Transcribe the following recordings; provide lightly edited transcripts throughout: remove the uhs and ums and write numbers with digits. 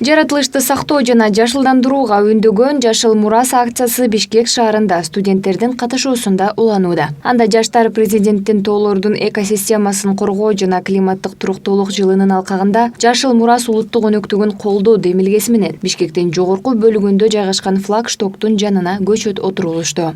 Жаратылышты сактоо жана жашылдандырууга үндөгөн Жашыл Мурас акциясы Бишкек шаарында студенттердин катышуусунда уланууда. Анда жаштар президенттин тоолордун экосистемасын коргоо жана климаттык туруктуулук жылынын алкагында Жашыл Мурас улуттук өнөктүгүн колдоо демилгеси менен Бишкектин жогорку бөлүгүндө жайгашкан флагштоктун жанына көчөт отурулушту.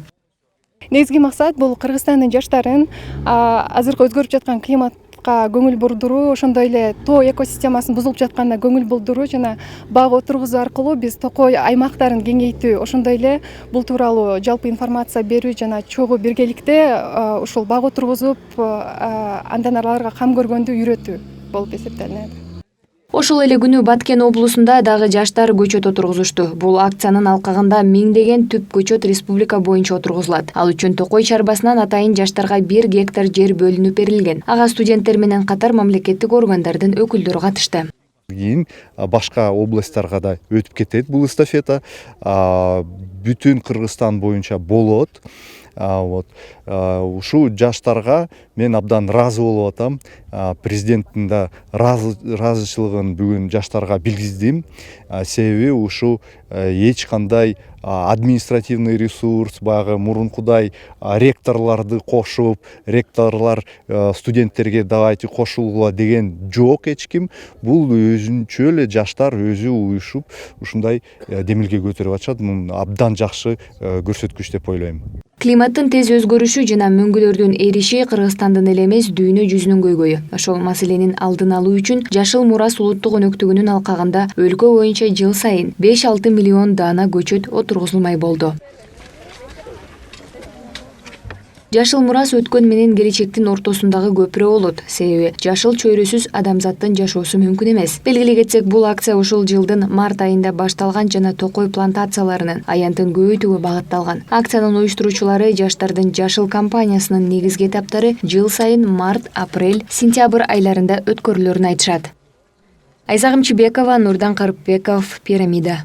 Негизги максат бул Кыргызстандын жаштарын азыркы өзгөрүп жаткан климатка көңүл бурдуруу, ошондой эле тоо экосистемасын бузулуп жатканына көңүл бурдуруу жана бак отургузуу аркылуу биз токой аймактарын кеңейтүү, ошондой эле бул тууралуу жалпы информация берүү жана чогуу биргеликте ушул бак отургузуп андан аларга кам көргөндү үйрөтүү болуп эсептелинет. Ошол эле күнү Баткен облусунда дагы жаштар көчөт отургузушту. Бул акциянын алкагында миңдеген түп көчөт республика боюнча отургузулат. Ал үчүн Токой чарбасынан атайын жаштарга 1 гектар жер бөлүнүп берилген. Ага студенттер менен катар мамлекеттик органдардын өкүлдөрү катышты. Кийин башка областтарга да өтүп кетет бул эстафета. Бүтүн Кыргызстан боюнча болот. Ушул жаштарга мен абдан ыраазы болуп атам. Президенттин да ыраазычылыгын бүгүн жаштарга билгиздим. Себеби ушул эч кандай административный ресурс, баягы мурункудай ректорлорду кошуп, ректорлор студенттерге давайте кошулгула деген жок эч ким. Бул өзүнчө эле жаштар өзү уюшуп ушундай демилге көтөрүп атышат. Мун абдан жакшы көрсөткүч деп ойлойм. Климаттын тез өзгөрүшү жана мөңгүлөрдүн эриши Кыргызстандын эле эмес дүйнө жүзүнүн көйгөйү. Ошол маселенин алдын алуу үчүн Жашыл Мурас улуттук өнөктүгүнүн алкагында өлкө боюнча жыл сайын 5-6 миллион даана көчөт отургузулмай болду. Жашыл Мурас өткөн менен келечектин ортосундагы көпүрө болот. Себеби жашыл чөйрөсүз адамзаттын жашоосу мүмкүн эмес. Белгилей кетсек, бул акция ушул жылдын март айында башталган жана Токой плантацияларынын аянтын көбөйтүүгө багытталган. Акциянын уюштуруучулары жаштардын жашыл кампаниясынын негизги этаптары жыл сайын март, апрель, сентябрь айларында өткөрүлөрүн айтышат. Айзагым Чебекова, Нурдан Карыпбеков, Пирамида.